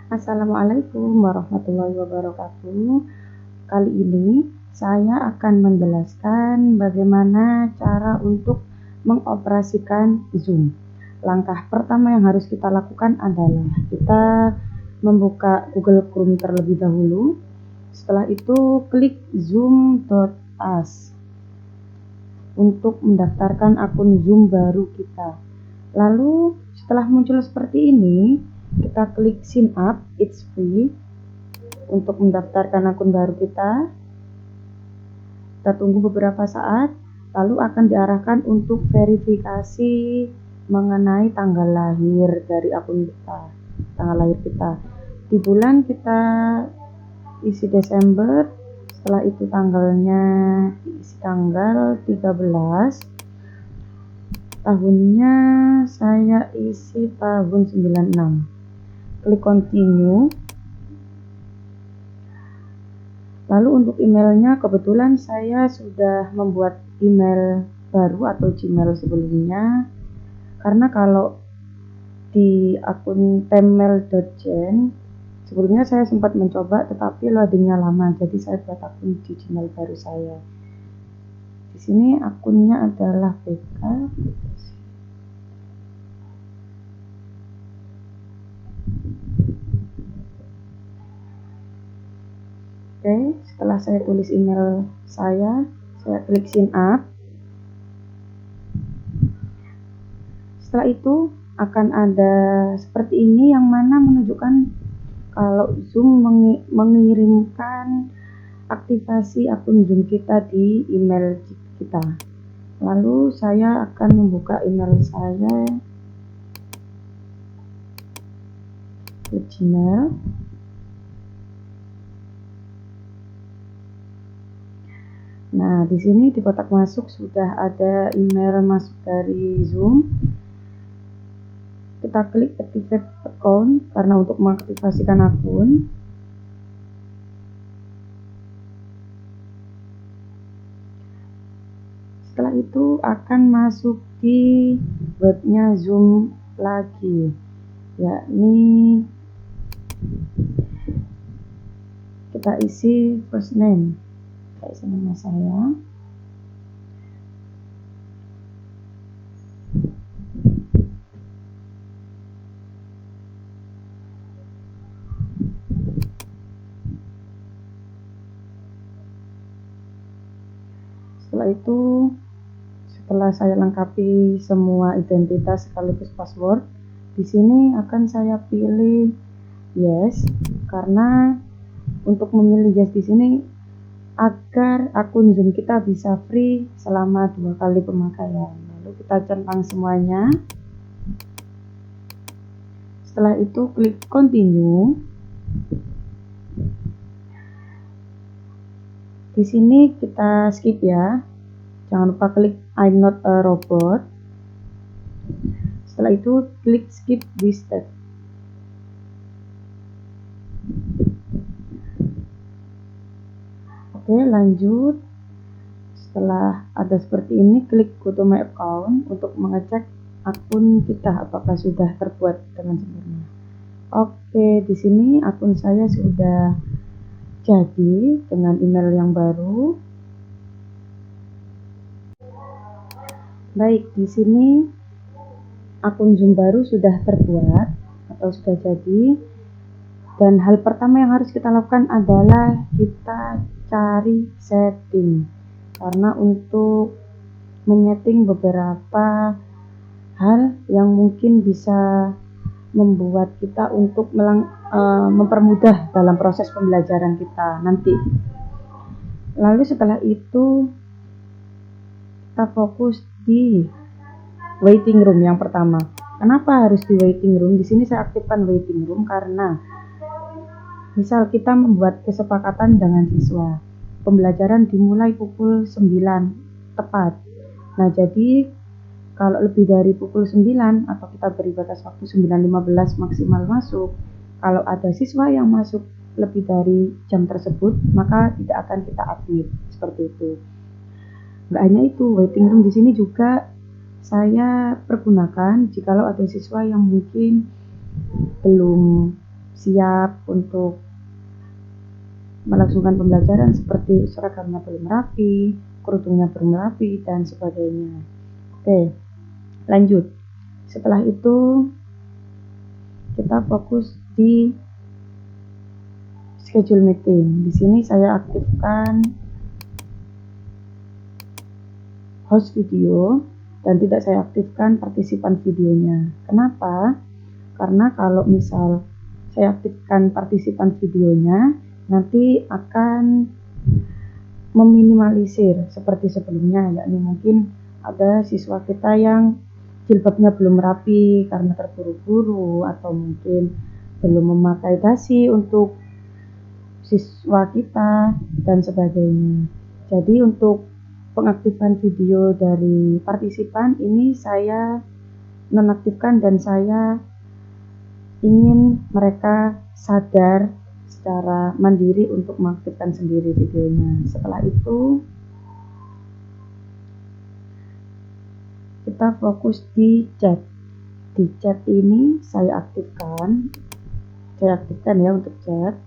Assalamualaikum warahmatullahi wabarakatuh. Kali ini saya akan menjelaskan bagaimana cara untuk mengoperasikan Zoom. Langkah pertama yang harus kita lakukan adalah kita membuka Google Chrome terlebih dahulu. Setelah itu klik zoom.us untuk mendaftarkan akun Zoom baru kita. Lalu setelah muncul seperti ini, kita klik sign up, it's free untuk mendaftarkan akun baru kita. Kita tunggu beberapa saat, lalu akan diarahkan untuk verifikasi mengenai tanggal lahir dari akun kita, tanggal lahir kita. Di bulan kita isi Desember, setelah itu tanggalnya diisi tanggal 13. Tahunnya saya isi tahun 96. Klik continue. Lalu untuk emailnya, kebetulan saya sudah membuat email baru atau Gmail sebelumnya, karena kalau di akun pemail.gen sebelumnya saya sempat mencoba tetapi loadingnya lama, jadi saya buat akun di Gmail baru saya. Di sini akunnya adalah BK. Oke, setelah saya tulis email saya klik sign up. Setelah itu akan ada seperti ini yang mana menunjukkan kalau Zoom mengirimkan aktivasi akun Zoom kita di email kita. Lalu saya akan membuka email saya ke Gmail. Nah, di sini di kotak masuk sudah ada email masuk dari Zoom. Kita klik activate account karena untuk mengaktifasikan akun. Setelah itu akan masuk di webnya Zoom lagi, yakni kita isi first name, kita isi nama saya. Setelah itu, setelah saya lengkapi semua identitas sekaligus password, di sini akan saya pilih yes, karena untuk memilih yes di sini agar akun Zoom kita bisa free selama 2 kali pemakaian. Lalu kita centang semuanya. Setelah itu klik continue. Di sini kita skip ya. Jangan lupa klik I'm not a robot. Setelah itu klik skip this step. Oke, lanjut. Setelah ada seperti ini, klik go to my account untuk mengecek akun kita apakah sudah terbuat dengan sempurna. Oke, di sini akun saya sudah jadi dengan email yang baru. Baik, di sini akun Zoom baru sudah terbuat atau sudah jadi. Dan hal pertama yang harus kita lakukan adalah kita cari setting. Karena untuk menyeting beberapa hal yang mungkin bisa membuat kita untuk mempermudah dalam proses pembelajaran kita nanti. Lalu setelah itu kita fokus di waiting room yang pertama. Kenapa harus di waiting room? Di sini saya aktifkan waiting room karena misal kita membuat kesepakatan dengan siswa, pembelajaran dimulai pukul 9 tepat. Nah, jadi kalau lebih dari pukul 9 atau kita beri batas waktu 9.15 maksimal masuk, kalau ada siswa yang masuk lebih dari jam tersebut, maka tidak akan kita admit, seperti itu. Nggak hanya itu, waiting room di sini juga saya pergunakan jikalau ada siswa yang mungkin belum siap untuk melangsungkan pembelajaran seperti seragamnya belum rapi, kerudungnya belum rapi, dan sebagainya. Oke, lanjut. Setelah itu kita fokus di schedule meeting. Di sini saya aktifkan host video dan tidak saya aktifkan partisipan videonya. Kenapa? Karena kalau misal saya aktifkan partisipan videonya, nanti akan meminimalisir seperti sebelumnya, yakni mungkin ada siswa kita yang jilbabnya belum rapi karena terburu-buru, atau mungkin belum memakai dasi untuk siswa kita dan sebagainya. Jadi untuk pengaktifan video dari partisipan ini saya nonaktifkan dan saya ingin mereka sadar secara mandiri untuk mengaktifkan sendiri videonya. Setelah itu kita fokus di chat. Di chat ini saya aktifkan ya untuk chat.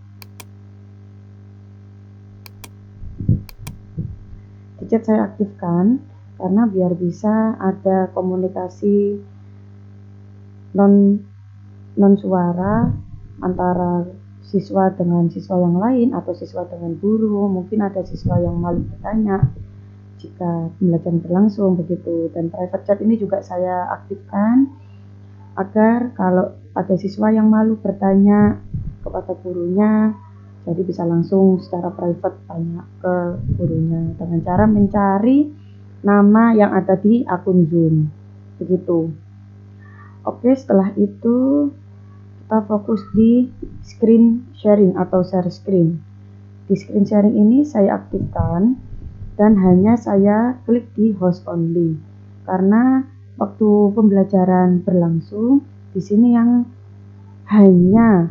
Di chat saya aktifkan karena biar bisa ada komunikasi non suara antara siswa dengan siswa yang lain atau siswa dengan guru. Mungkin ada siswa yang malu bertanya jika pembelajaran berlangsung begitu. Dan private chat ini juga saya aktifkan agar kalau ada siswa yang malu bertanya kepada gurunya, jadi bisa langsung secara private tanya ke gurunya dengan cara mencari nama yang ada di akun Zoom begitu. Oke, setelah itu kita fokus di screen sharing atau share screen. Di screen sharing ini saya aktifkan dan hanya saya klik di host only, karena waktu pembelajaran berlangsung di sini yang hanya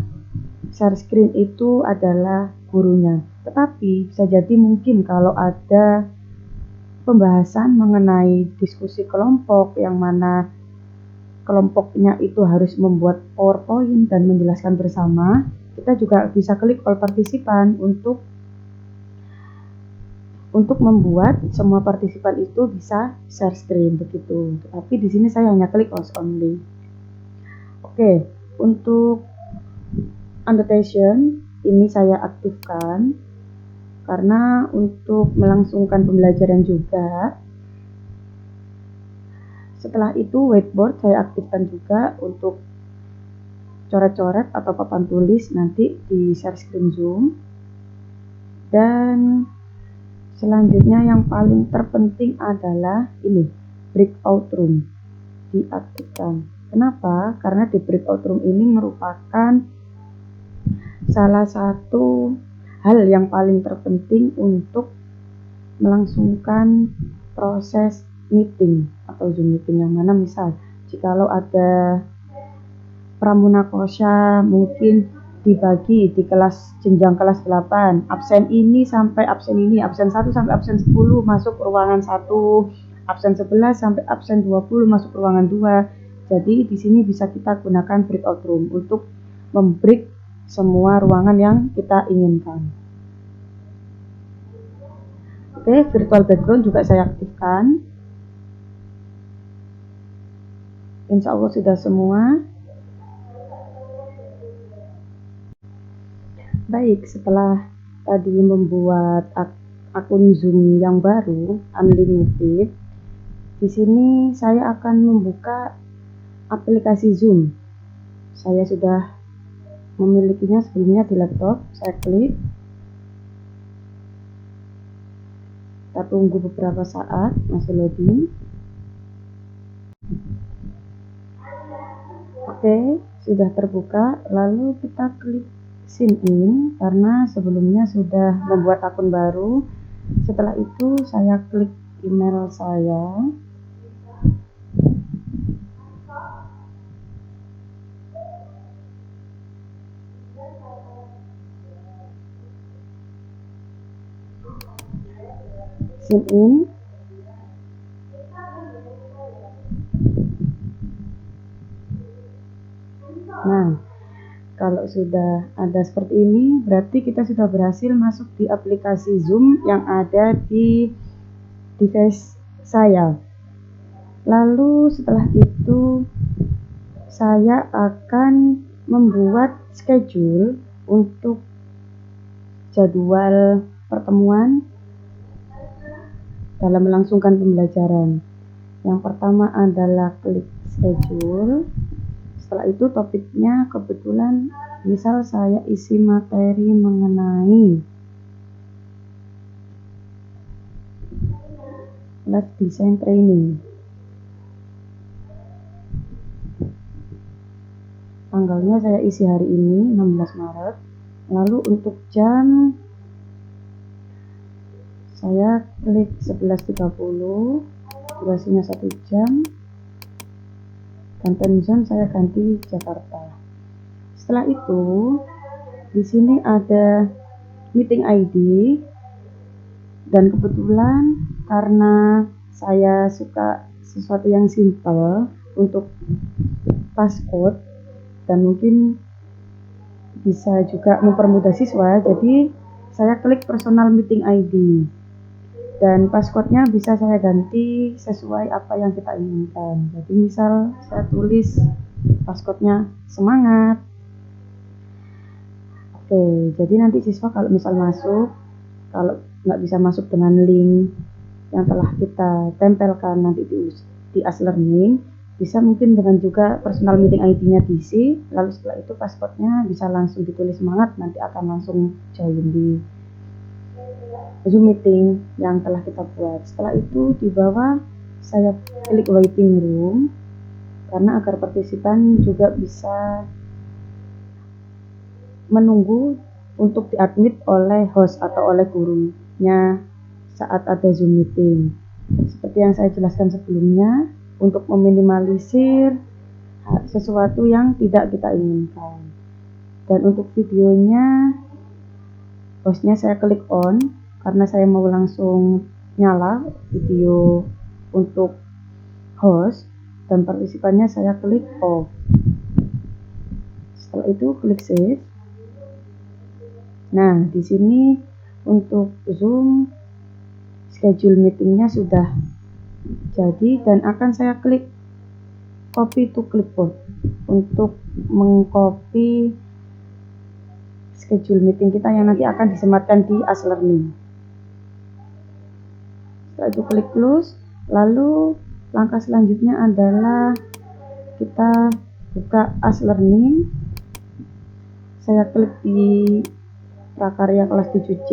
share screen itu adalah gurunya. Tetapi bisa jadi mungkin kalau ada pembahasan mengenai diskusi kelompok yang mana kelompoknya itu harus membuat PowerPoint dan menjelaskan bersama, kita juga bisa klik all partisipan untuk membuat semua partisipan itu bisa share screen begitu. Tapi di sini saya hanya klik host only. Oke, untuk annotation ini saya aktifkan karena untuk melangsungkan pembelajaran juga. Setelah itu whiteboard saya aktifkan juga untuk coret-coret atau papan tulis nanti di share screen Zoom. Dan selanjutnya yang paling terpenting adalah ini, breakout room diaktifkan. Kenapa? Karena di breakout room ini merupakan salah satu hal yang paling terpenting untuk melangsungkan proses meeting atau Zoom meeting, yang mana misal jikalau ada pramunakosha mungkin dibagi di kelas jenjang kelas 8, absen ini sampai absen ini, absen 1 sampai absen 10 masuk ruangan 1, absen 11 sampai absen 20 masuk ruangan 2. Jadi di sini bisa kita gunakan breakout room untuk membreak semua ruangan yang kita inginkan. Oke, virtual background juga saya aktifkan. Insya Allah sudah semua. Baik, setelah tadi membuat akun Zoom yang baru, unlimited, di sini saya akan membuka aplikasi Zoom. Saya sudah memilikinya sebelumnya di laptop. Saya klik. Kita tunggu beberapa saat, masih loading. Oke, sudah terbuka. Lalu kita klik sign in karena sebelumnya sudah membuat akun baru. Setelah itu saya klik email saya. Sign in. Nah, kalau Kalau sudah ada seperti ini, berarti kita sudah berhasil masuk di aplikasi Zoom yang ada di device saya. Lalu setelah itu saya akan membuat schedule untuk jadwal pertemuan dalam melangsungkan pembelajaran. Yang pertama adalah klik schedule. Setelah itu topiknya kebetulan misal saya isi materi mengenai Lab Design Training. Tanggalnya saya isi hari ini 16 Maret. Lalu untuk jam saya klik 11.30, durasinya 1 jam, dan time zone saya ganti Jakarta. Setelah itu di sini ada meeting ID, dan kebetulan karena saya suka sesuatu yang simple untuk passcode dan mungkin bisa juga mempermudah siswa, jadi saya klik personal meeting ID. Dan passcode-nya bisa saya ganti sesuai apa yang kita inginkan. Jadi misal saya tulis passcode-nya semangat. Oke, jadi nanti siswa kalau misal masuk, kalau nggak bisa masuk dengan link yang telah kita tempelkan nanti di AsLearning, bisa mungkin dengan juga personal meeting ID-nya diisi, lalu setelah itu passcode-nya bisa langsung ditulis semangat, nanti akan langsung join di Zoom meeting yang telah kita buat. Setelah itu di bawah saya klik waiting room, karena agar partisipan juga bisa menunggu untuk diadmit oleh host atau oleh gurunya saat ada Zoom meeting. Seperti yang saya jelaskan sebelumnya, untuk meminimalisir sesuatu yang tidak kita inginkan. Dan untuk videonya, hostnya saya klik on, karena saya mau langsung nyala video untuk host, dan partisipannya saya klik off. Setelah itu klik save. Nah, di sini untuk Zoom schedule meetingnya sudah jadi, dan akan saya klik copy to clipboard untuk mengcopy schedule meeting kita yang nanti akan disematkan di AsLearning. Setelah itu klik close. Lalu langkah selanjutnya adalah kita buka AsLearning. Saya klik di prakarya kelas 7C.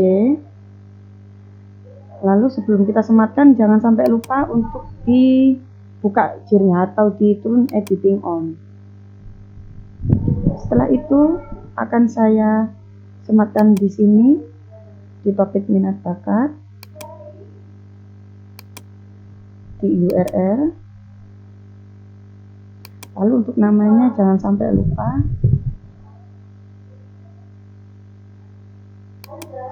Lalu sebelum kita sematkan, jangan sampai lupa untuk dibuka JIR-nya atau di turn editing on. Setelah itu akan saya sematkan di sini di topik minat bakat, di URL. Lalu untuk namanya jangan sampai lupa,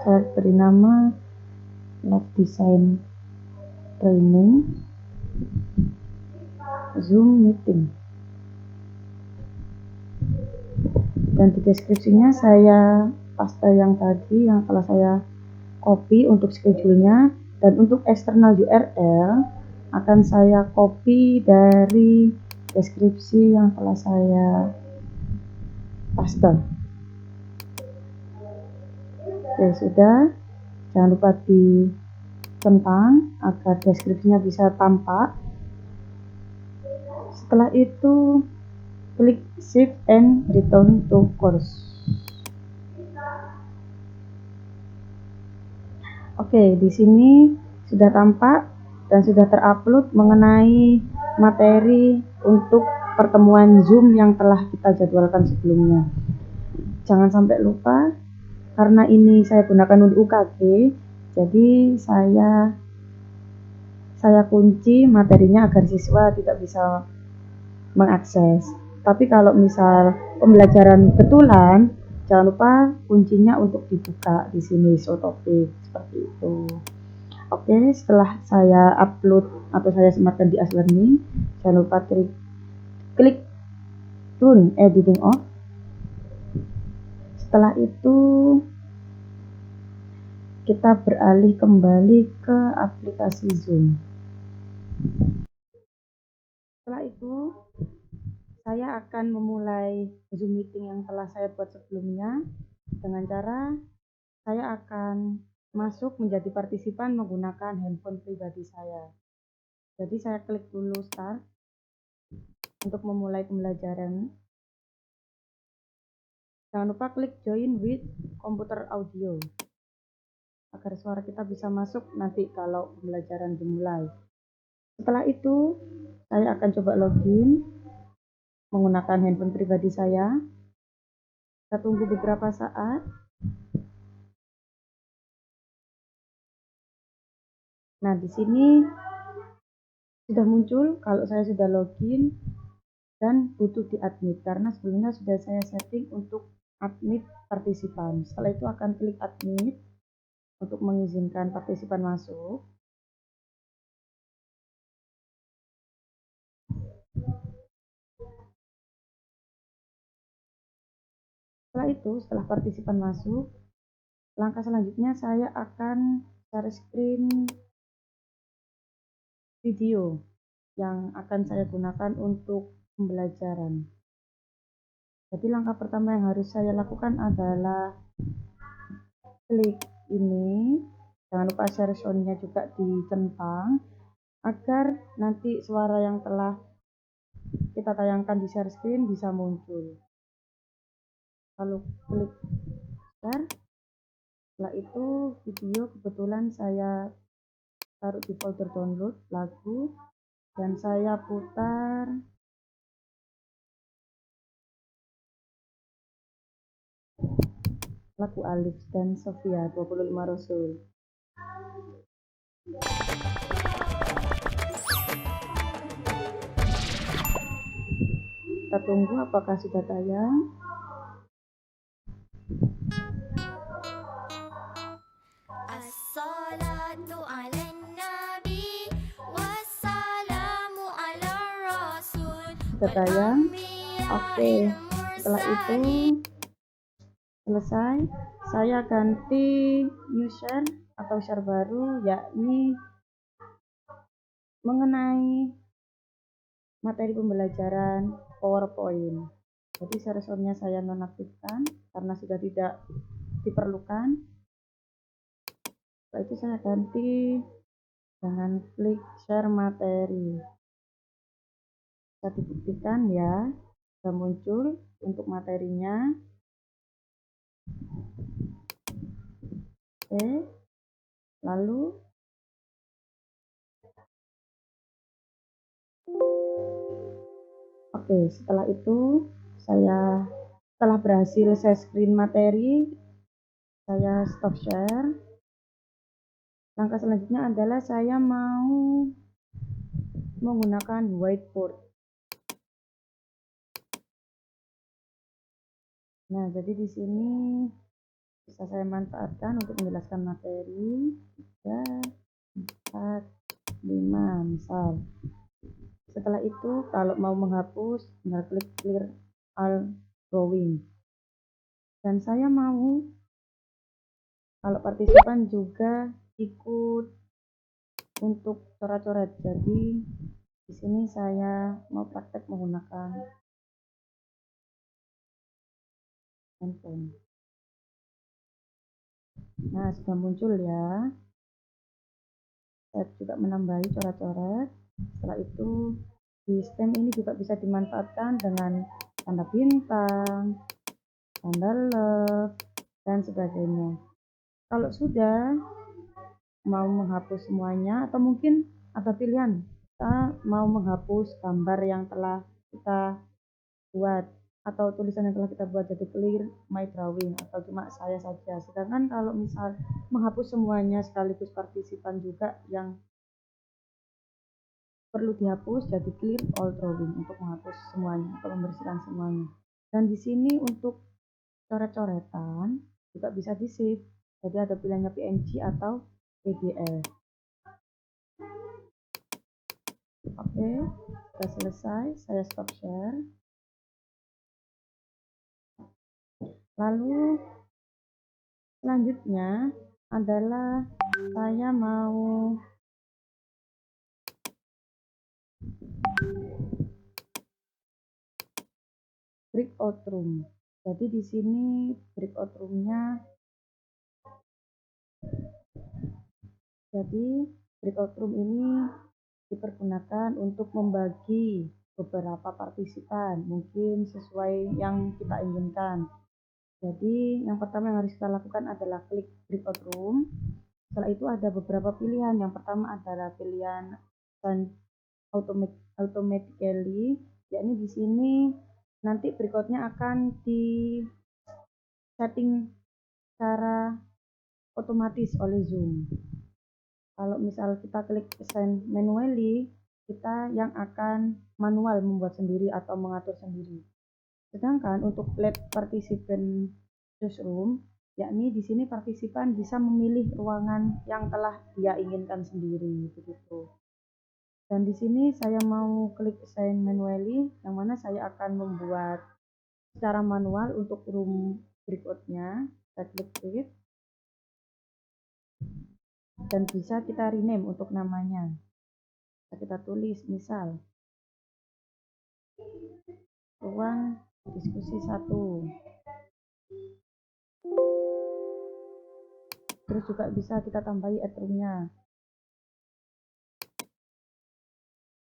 saya beri nama Lab Design Training Zoom Meeting. Dan di deskripsinya saya paste yang tadi yang telah saya copy untuk schedule-nya, dan untuk eksternal URL akan saya copy dari deskripsi yang telah saya paste. Oke, sudah. Jangan lupa dicentang agar deskripsinya bisa tampak. Setelah itu klik save and return to course. Oke, di sini sudah tampak dan sudah terupload mengenai materi untuk pertemuan Zoom yang telah kita jadwalkan sebelumnya. Jangan sampai lupa, karena ini saya gunakan untuk UKG, jadi saya kunci materinya agar siswa tidak bisa mengakses. Tapi kalau misal pembelajaran betulan, jangan lupa kuncinya untuk dibuka di sini show topik seperti itu. Oke, setelah saya upload atau saya sematkan di AsLearning, jangan lupa klik turn editing off. Setelah itu kita beralih kembali ke aplikasi Zoom. Setelah itu saya akan memulai Zoom meeting yang telah saya buat sebelumnya dengan cara saya akan masuk menjadi partisipan menggunakan handphone pribadi saya. Jadi saya klik dulu start untuk memulai pembelajaran. Jangan lupa klik join with computer audio agar suara kita bisa masuk nanti kalau pembelajaran dimulai. Setelah itu saya akan coba login menggunakan handphone pribadi saya. Kita tunggu beberapa saat. Nah, di sini sudah muncul kalau saya sudah login dan butuh di-admit karena sebelumnya sudah saya setting untuk admit partisipan. Setelah itu akan klik admit untuk mengizinkan partisipan masuk. Setelah itu, setelah partisipan masuk, langkah selanjutnya saya akan share screen video yang akan saya gunakan untuk pembelajaran. Jadi langkah pertama yang harus saya lakukan adalah klik ini. Jangan lupa share sound-nya juga dicentang agar nanti suara yang telah kita tayangkan di share screen bisa muncul. Lalu klik share. Setelah itu video kebetulan saya taruh di folder download lagu dan saya putar lagu Alif dan Sofia 25 Rasul. Kita tunggu apakah sudah tayang. Assalatu ala nabi wassalamu ala rasul. Sudah tayang. Oke, setelah itu selesai, saya ganti new share atau share baru, yakni mengenai materi pembelajaran PowerPoint. Jadi share sound-nya saya nonaktifkan karena sudah tidak diperlukan. Setelah itu saya ganti dengan klik share materi. Bisa dibuktikan ya, sudah muncul untuk materinya. Oke, lalu setelah itu setelah berhasil share screen materi, saya stop share. Langkah selanjutnya adalah saya mau menggunakan whiteboard. Nah, jadi di sini bisa saya manfaatkan untuk menjelaskan materi 3, 4, 5 misal. Setelah itu kalau mau menghapus tinggal klik clear all drawing. Dan saya mau kalau partisipan juga ikut untuk coret-coret. Jadi di sini saya mau praktek menggunakan handphone. Nah, sudah muncul ya. Saya juga menambahi coret-coret. Setelah itu di stem ini juga bisa dimanfaatkan dengan tanda bintang, tanda love, dan sebagainya. Kalau sudah mau menghapus semuanya atau mungkin ada pilihan kita mau menghapus gambar yang telah kita buat atau tulisan yang telah kita buat jadi clear my drawing atau cuma saya saja. Sedangkan kalau misal menghapus semuanya sekaligus partisipan juga yang perlu dihapus jadi clear all drawing untuk menghapus semuanya atau membersihkan semuanya. Dan di sini untuk coret-coretan juga bisa di save. Jadi ada pilihannya PNG atau PDF. Oke, sudah selesai. Saya stop share. Lalu selanjutnya adalah saya mau breakout room. Jadi di sini breakout roomnya, jadi breakout room ini dipergunakan untuk membagi beberapa partisipan, mungkin sesuai yang kita inginkan. Jadi yang pertama yang harus kita lakukan adalah klik breakout room. Setelah itu ada beberapa pilihan. Yang pertama adalah pilihan automatically, yakni di sini nanti breakoutnya akan di setting secara otomatis oleh Zoom. Kalau misal kita klik assign manually, kita yang akan manual membuat sendiri atau mengatur sendiri. Sedangkan untuk let participant choose room, yakni di sini partisipan bisa memilih ruangan yang telah dia inginkan sendiri, begitu. Dan di sini saya mau klik assign manually, yang mana saya akan membuat secara manual untuk room berikutnya. Saya klik dan bisa kita rename untuk namanya. Kita tulis misal ruang diskusi 1. Terus juga bisa kita tambahi add room-nya,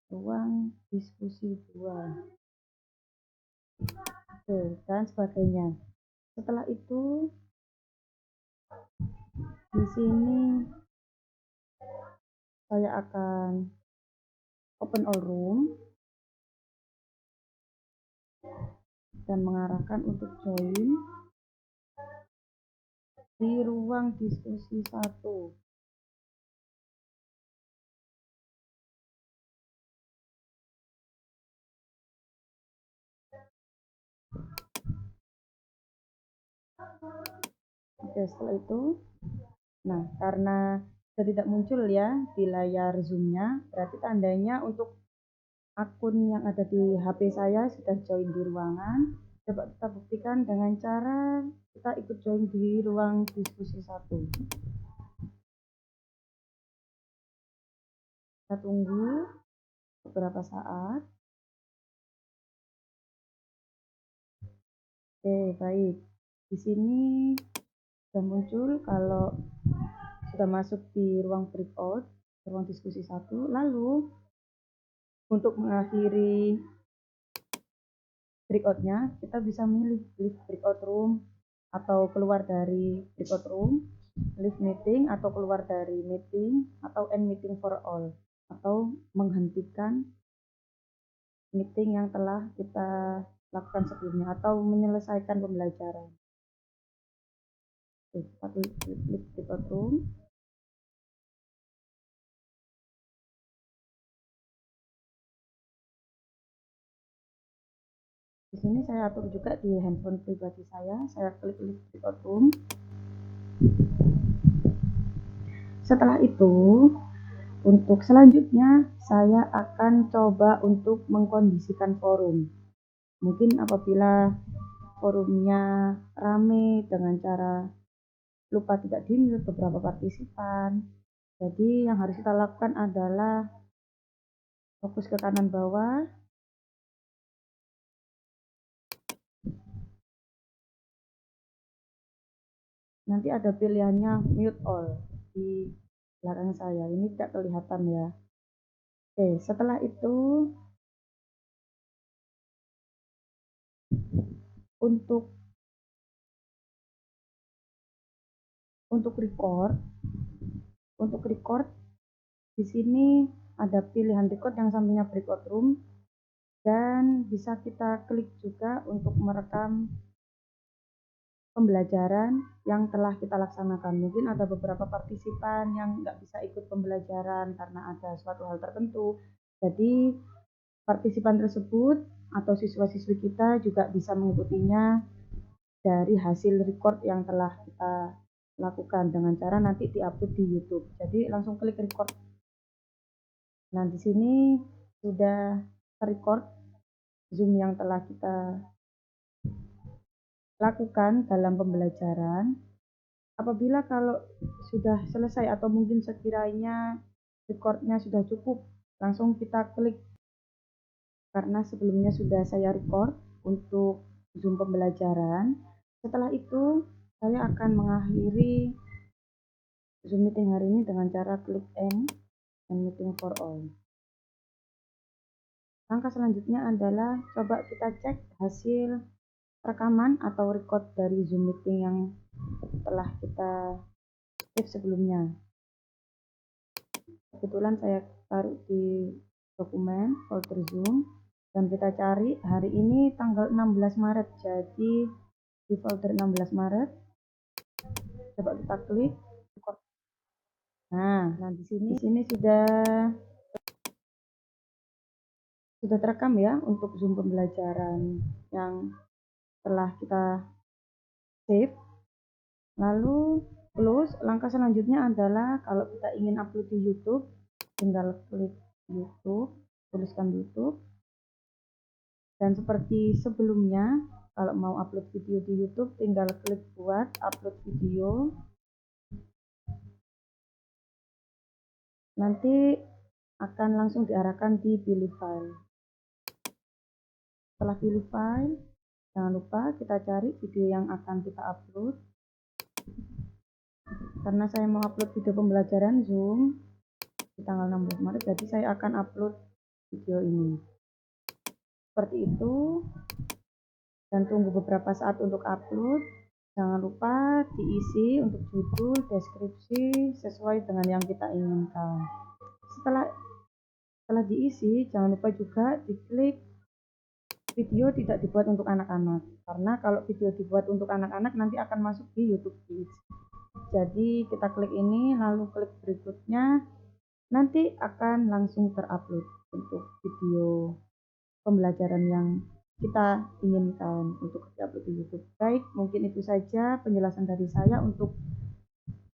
ruang diskusi 2. Oke, dan sebagainya. Setelah itu di sini saya akan open all room dan mengarahkan untuk join di ruang diskusi 1. Oke, setelah itu, nah karena tidak muncul ya di layar zoom-nya, berarti tandanya untuk akun yang ada di HP saya sudah join di ruangan. Coba kita buktikan dengan cara kita ikut join di ruang diskusi 1. Kita tunggu beberapa saat. Oke, baik. Di sini sudah muncul kalau sudah masuk di ruang breakout, ruang diskusi 1. Lalu untuk mengakhiri breakoutnya, kita bisa milih leave breakout room atau keluar dari breakout room, leave meeting atau keluar dari meeting, atau end meeting for all, atau menghentikan meeting yang telah kita lakukan sebelumnya, atau menyelesaikan pembelajaran. Oke, kita klik leave breakout room. Di sini saya atur juga di handphone pribadi saya klik leave breakout room. Setelah itu, untuk selanjutnya saya akan coba untuk mengkondisikan forum. Mungkin apabila forumnya rame dengan cara lupa tidak di-mute beberapa partisipan. Jadi yang harus kita lakukan adalah fokus ke kanan bawah. Nanti ada pilihannya mute all di belakang saya. Ini tidak kelihatan ya. Oke, setelah itu untuk record di sini ada pilihan record yang sampingnya breakout room, dan bisa kita klik juga untuk merekam pembelajaran yang telah kita laksanakan. Mungkin ada beberapa partisipan yang nggak bisa ikut pembelajaran karena ada suatu hal tertentu. Jadi partisipan tersebut atau siswa-siswi kita juga bisa mengikutinya dari hasil record yang telah kita lakukan dengan cara nanti diupload di YouTube. Jadi langsung klik record. Nah, di sini sudah record Zoom yang telah kita lakukan dalam pembelajaran. Apabila kalau sudah selesai atau mungkin sekiranya recordnya sudah cukup, langsung kita klik, karena sebelumnya sudah saya record untuk Zoom pembelajaran. Setelah itu saya akan mengakhiri Zoom meeting hari ini dengan cara klik end and meeting for all. Langkah selanjutnya adalah coba kita cek hasil rekaman atau record dari Zoom meeting yang telah kita save sebelumnya. Kebetulan saya taruh di dokumen folder Zoom dan kita cari hari ini tanggal 16 Maret. Jadi di folder 16 Maret coba kita klik. Nah, di sini sudah terekam ya untuk Zoom pembelajaran yang telah kita save. Lalu close. Langkah selanjutnya adalah kalau kita ingin upload di YouTube, tinggal klik YouTube, tuliskan YouTube. Dan seperti sebelumnya, kalau mau upload video di YouTube, tinggal klik buat upload video. Nanti akan langsung diarahkan di pilih file. Setelah pilih file, jangan lupa kita cari video yang akan kita upload. Karena saya mau upload video pembelajaran Zoom di tanggal 16 Maret, jadi saya akan upload video ini. Seperti itu, dan tunggu beberapa saat untuk upload. Jangan lupa diisi untuk judul, deskripsi sesuai dengan yang kita inginkan. Setelah diisi, jangan lupa juga diklik video tidak dibuat untuk anak-anak, karena kalau video dibuat untuk anak-anak nanti akan masuk di YouTube Kids. Jadi kita klik ini, lalu klik berikutnya, nanti akan langsung terupload untuk video pembelajaran yang kita inginkan untuk diupload di YouTube. Baik, mungkin itu saja penjelasan dari saya untuk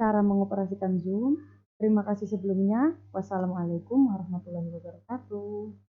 cara mengoperasikan Zoom. Terima kasih sebelumnya. Wassalamualaikum warahmatullahi wabarakatuh.